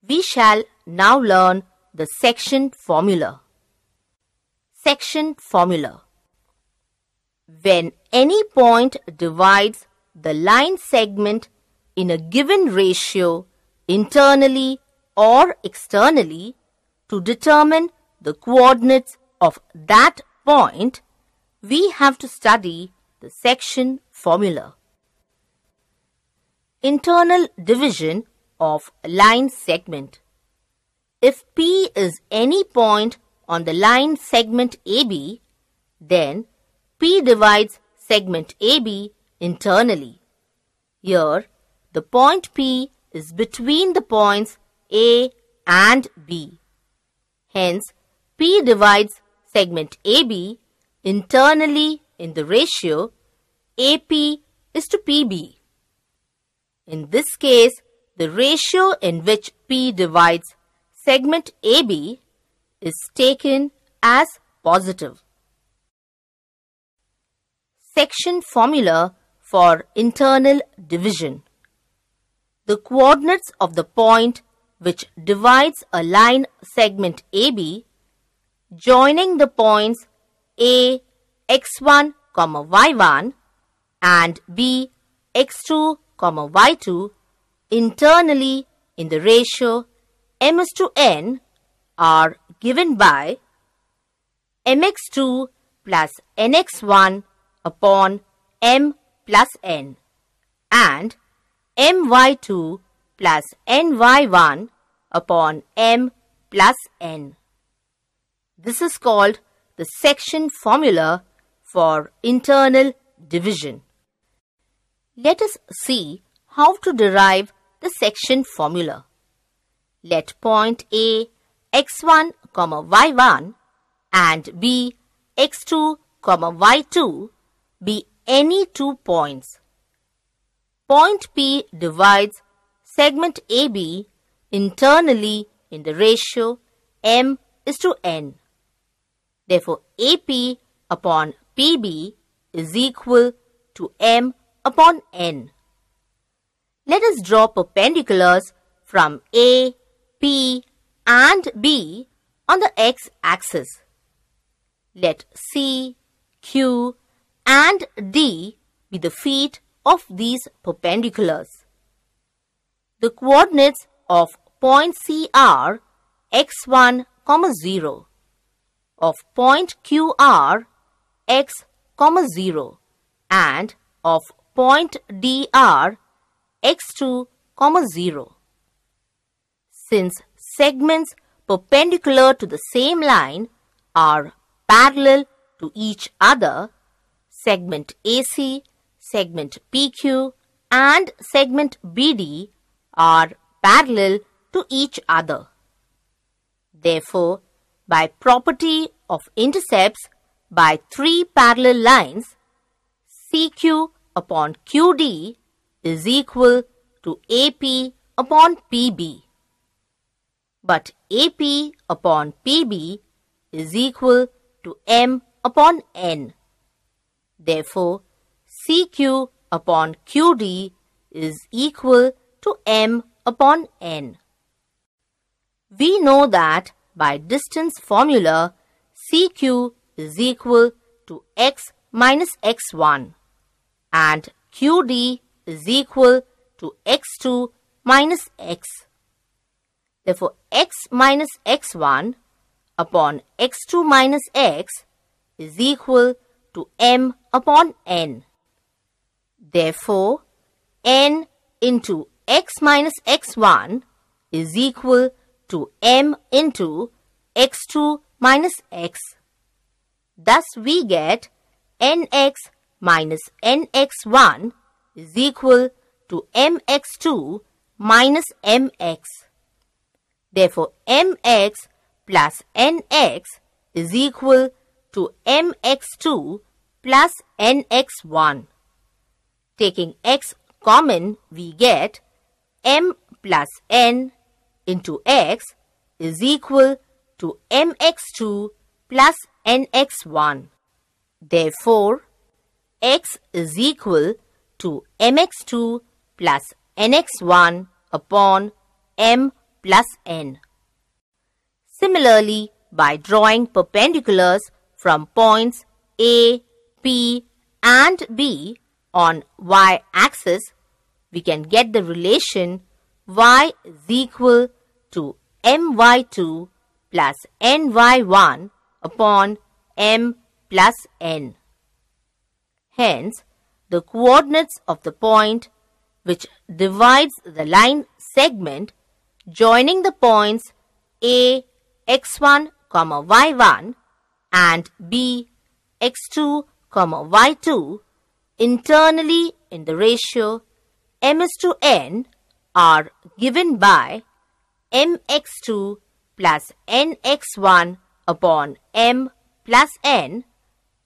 We shall now learn the section formula. Section formula. When any point divides the line segment in a given ratio internally or externally to determine the coordinates of that point, we have to study the section formula. Internal division of line segment. If P is any point on the line segment AB, then P divides segment AB internally. Here, the point P is between the points A and B. Hence, P divides segment AB internally in the ratio AP is to PB. In this case, the ratio in which P divides segment AB is taken as positive. Section formula for internal division. The coordinates of the point which divides a line segment AB joining the points A x1, y1 and B x2, y2 internally in the ratio m is to n are given by mx2 plus nx1 upon m plus n and my2 plus ny1 upon m plus n. This is called the section formula for internal division. Let us see how to derive the section formula. Let point A x1, y1 and B x2, y2 be any two points. Point P divides segment AB internally in the ratio m is to n. Therefore, AP upon PB is equal to m upon n. Let us draw perpendiculars from A, P and B on the x-axis. Let C, Q and D be the feet of these perpendiculars. The coordinates of point C are x1, 0, of point Q are x, 0 and of point D are x2, 0. Since segments perpendicular to the same line are parallel to each other, segment AC, segment PQ and segment BD are parallel to each other. Therefore, by property of intercepts by three parallel lines, CQ upon QD is equal to AP upon PB. But AP upon PB is equal to M upon N. Therefore, CQ upon QD is equal to M upon N. We know that by distance formula, CQ is equal to x minus x1 and QD is equal to x2 minus x. Therefore, x minus x1 upon x2 minus x is equal to m upon n. Therefore, n into x minus x1 is equal to m into x2 minus x. Thus, we get nx minus nx1 is equal to mx2 minus mx. Therefore, mx plus nx is equal to mx2 plus nx1. Taking x common, we get m plus n into x is equal to mx2 plus nx1. Therefore, x is equal to mx2 plus nx1 upon m plus n. Similarly, by drawing perpendiculars from points A, P and B on y-axis, we can get the relation y is equal to my2 plus ny1 upon m plus n. Hence, the coordinates of the point which divides the line segment joining the points A, x1, y1 and B, x2, y2 internally in the ratio m:n are given by mx2 plus nx1 upon m plus n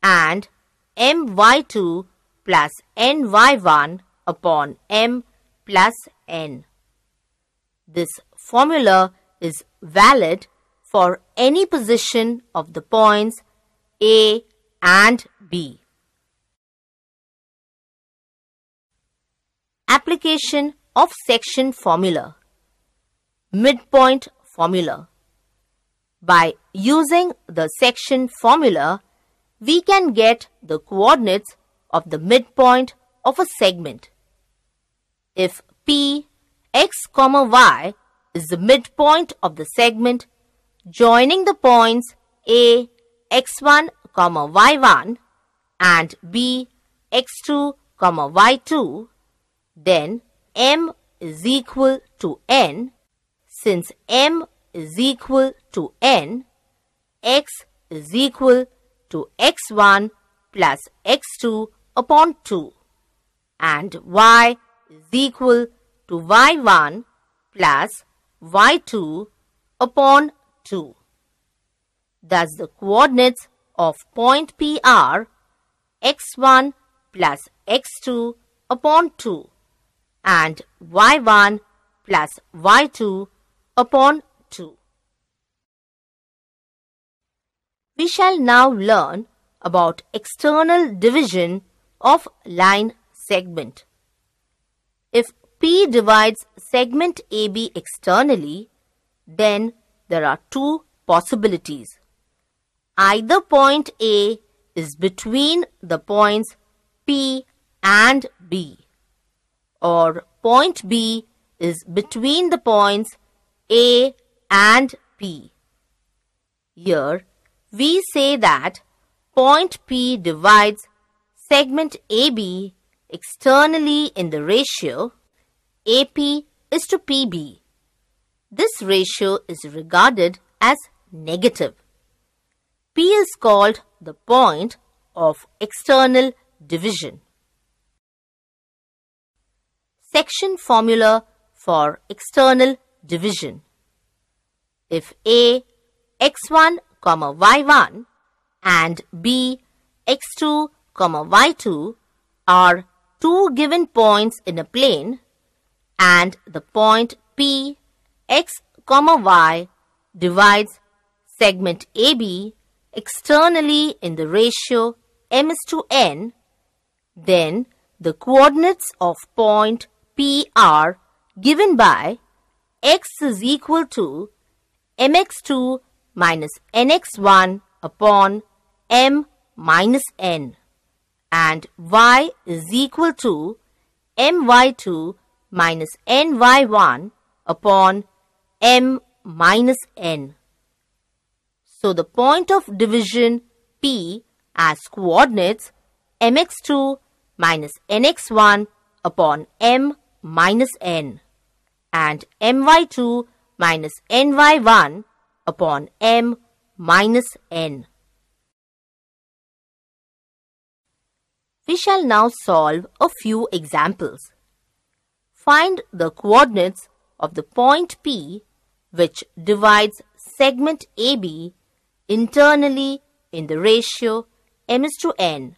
and my2 plus ny1 upon m plus n. This formula is valid for any position of the points A and B. Application of section formula. Midpoint formula. By using the section formula, we can get the coordinates of the midpoint of a segment. If P, x, y is the midpoint of the segment joining the points A, x1, y1 and B, x2, y2, then m is equal to n. Since m is equal to n, x is equal to x1 plus x2 upon 2 and y is equal to y1 plus y2 upon 2. Thus, the coordinates of point P are x1 plus x2 upon 2 and y1 plus y2 upon 2. We shall now learn about external division of line segment. If P divides segment AB externally, then there are two possibilities. Either point A is between the points P and B, or point B is between the points A and P. Here, we say that point P divides segment AB externally in the ratio AP is to PB. This ratio is regarded as negative. P is called the point of external division. Section formula for external division. If A, x1, y1 and B, x2, y2 are two given points in a plane and the point P, x, y divides segment AB externally in the ratio m:n, then the coordinates of point P are given by x is equal to mx2 minus nx1 upon m minus n and y is equal to my2 minus ny1 upon m minus n. So the point of division P as coordinates mx2 minus nx1 upon m minus n and my2 minus ny1 upon m minus n. We shall now solve a few examples. Find the coordinates of the point P which divides segment AB internally in the ratio m:n,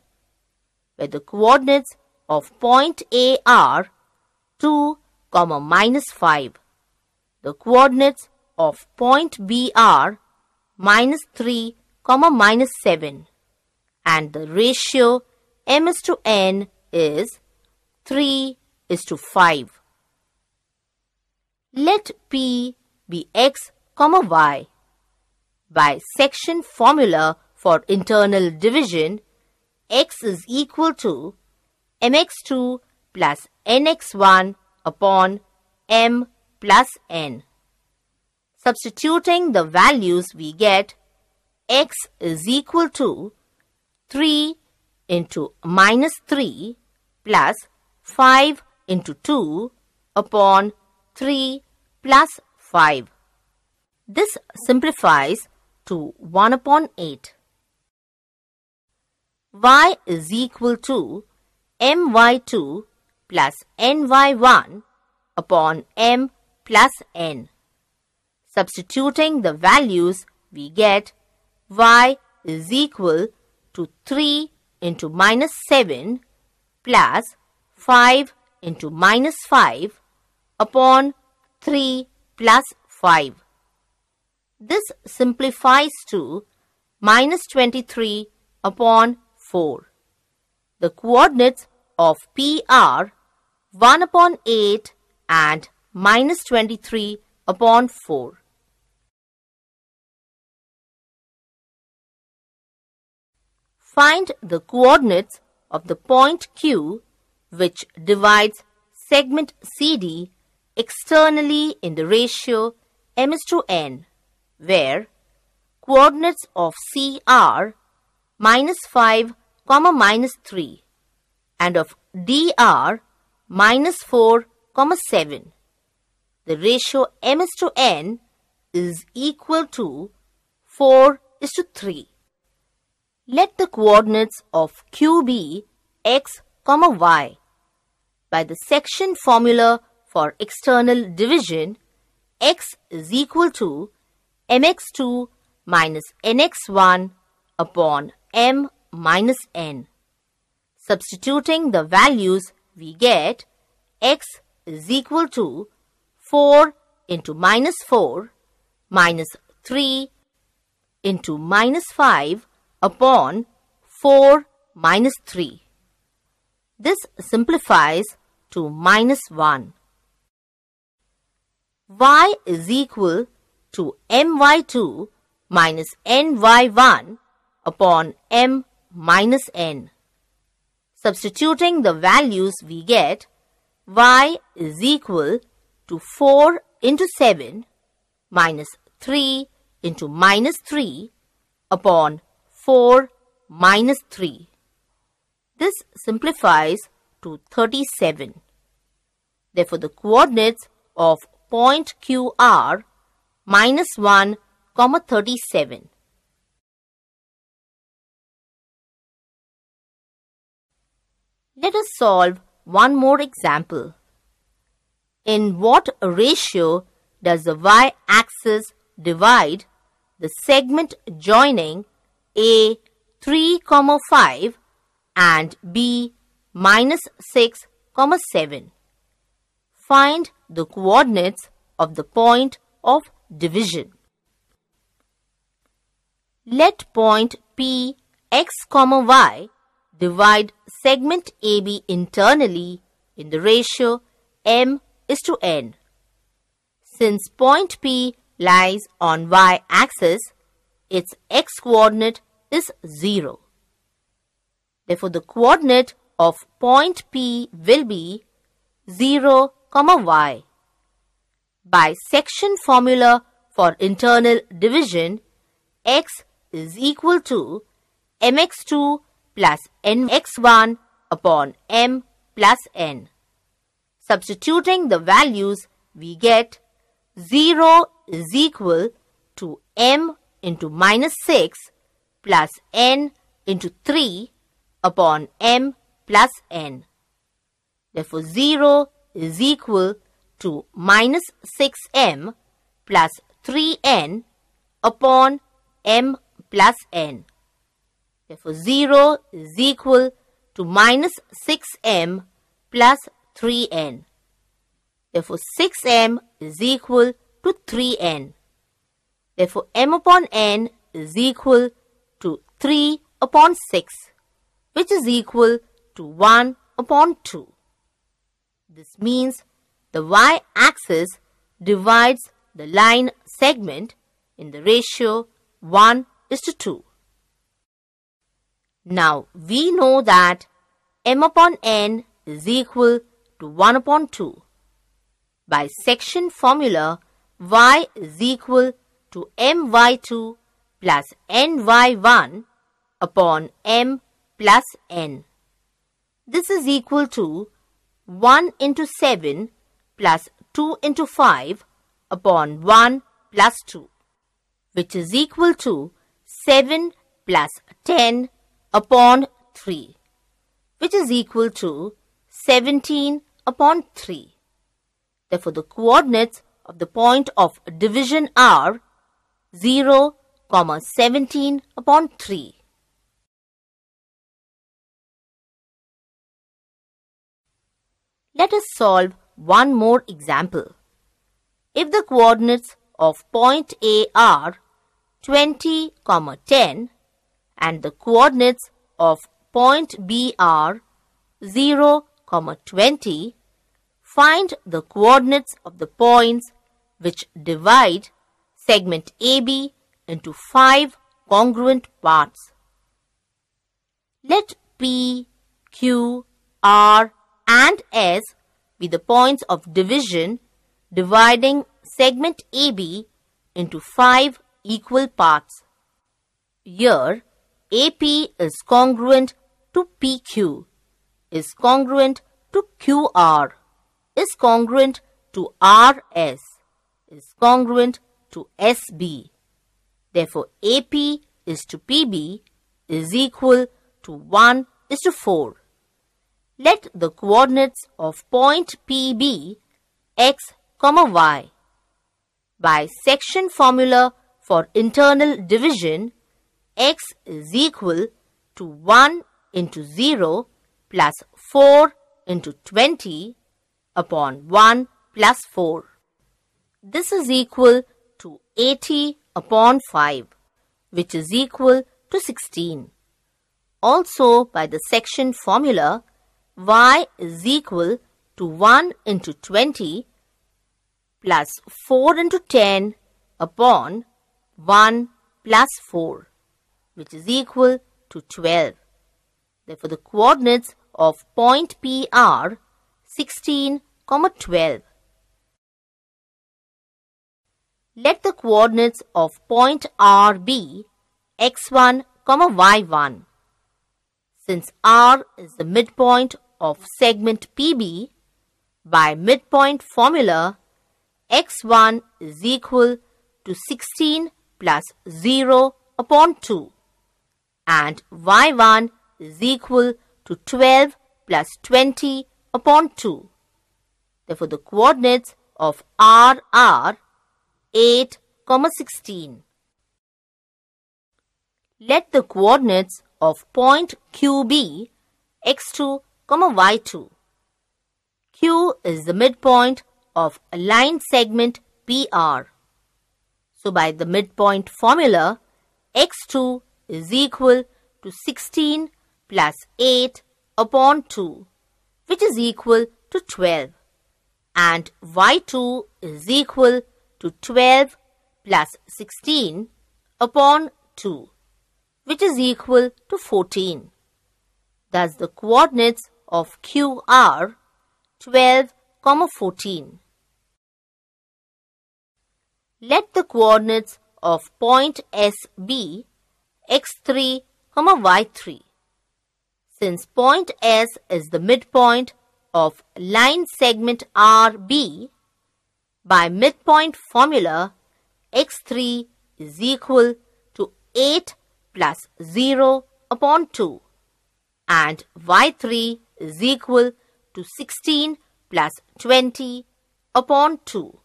where the coordinates of point A are 2, minus 5. The coordinates of point B are minus 3, minus 7. And the ratio m:n is 3:5. Let P be x, y. By section formula for internal division, x is equal to mx2 plus nx1 upon m plus n. Substituting the values, we get x is equal to 3 into minus 3 plus 5 into 2 upon 3 plus 5. This simplifies to 1 upon 8. Y is equal to my2 plus ny1 upon m plus n. Substituting the values, we get y is equal to 3 into minus 7 plus 5 into minus 5 upon 3 plus 5. This simplifies to minus 23 upon 4. The coordinates of P are 1 upon 8 and minus 23 upon 4. Find the coordinates of the point Q which divides segment CD externally in the ratio m:n, where coordinates of C are minus 5, minus 3 and of D are minus 4, 7. The ratio m:n is equal to 4:3. Let the coordinates of Q be x, y. By the section formula for external division, x is equal to mx2 minus nx1 upon m minus n. Substituting the values, we get x is equal to 4 into minus 4 minus 3 into minus 5 upon 4 minus 3. This simplifies to minus 1. Y is equal to my2 minus ny1 upon m minus n. Substituting the values, we get y is equal to 4 into 7 minus 3 into minus 3 upon 4 minus 3. This simplifies to 37. Therefore, the coordinates of point Q are minus 1, 37. Let us solve one more example. In what ratio does the y-axis divide the segment joining A 3, 5 and B minus 6, 7? Find the coordinates of the point of division. Let point P x, y divide segment AB internally in the ratio m:n. Since point P lies on y-axis, its x-coordinate is 0. Therefore, the coordinate of point P will be 0, y. By section formula for internal division, x is equal to mx2 plus nx1 upon m plus n. Substituting the values, we get 0 is equal to m into minus 6 plus n into 3 upon m plus n. Therefore, 0 is equal to minus 6m plus 3n upon m plus n. Therefore, 0 is equal to minus 6m plus 3n. Therefore, 6m is equal to 3n. Therefore, m upon n is equal to 3 upon 6, which is equal to 1 upon 2. This means the y-axis divides the line segment in the ratio 1:2. Now we know that m upon n is equal to 1/2. By section formula, y is equal to my2 plus ny1 upon m plus n. This is equal to 1 into 7 plus 2 into 5 upon 1 plus 2, which is equal to 7 plus 10 upon 3, which is equal to 17 upon 3. Therefore, the coordinates of the point of division are 0, 17 upon 3. Let us solve one more example. If the coordinates of point A are 20, 10 and the coordinates of point B are 0, 20, find the coordinates of the points which divide segment AB into 5 congruent parts. Let P, Q, R and S be the points of division dividing segment AB into 5 equal parts. Here, AP is congruent to PQ, is congruent to QR, is congruent to RS, is congruent to SB. Therefore, AP is to PB is equal to 1:4. Let the coordinates of point PB x, y. By section formula for internal division, x is equal to 1 into 0 plus 4 into 20 upon 1 plus 4. This is equal to 80 upon 5, which is equal to 16. Also, by the section formula, y is equal to 1 into 20 plus 4 into 10 upon 1 plus 4, which is equal to 12. Therefore, the coordinates of point P are 16, 12. Let the coordinates of point R be x1, y1. Since R is the midpoint of segment PB, by midpoint formula, x1 is equal to 16 plus 0 upon 2 and y1 is equal to 12 plus 20 upon 2. Therefore, the coordinates of R are 8, 16. Let the coordinates of point Q be x2, y2. Q is the midpoint of a line segment PR. So, by the midpoint formula, x2 is equal to 16 plus 8 upon 2, which is equal to 12, and y2 is equal to 12 plus 16 upon 2, which is equal to 14. Thus, the coordinates of Q are 12, 14. Let the coordinates of point S be x3, y3. Since point S is the midpoint of line segment RB, by midpoint formula, x3 is equal to 8 plus 0 upon 2 and y3 is equal to 16 plus 20 upon 2.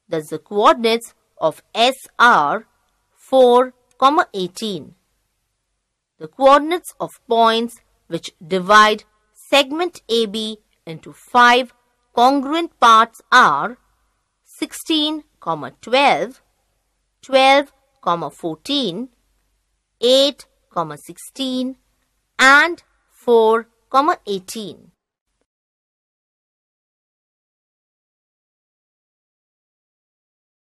Thus, the coordinates of S are 4, 18. The coordinates of points which divide segment AB into 5 congruent parts are 16, 12, 12, 14, 8, 16 and 4, 18.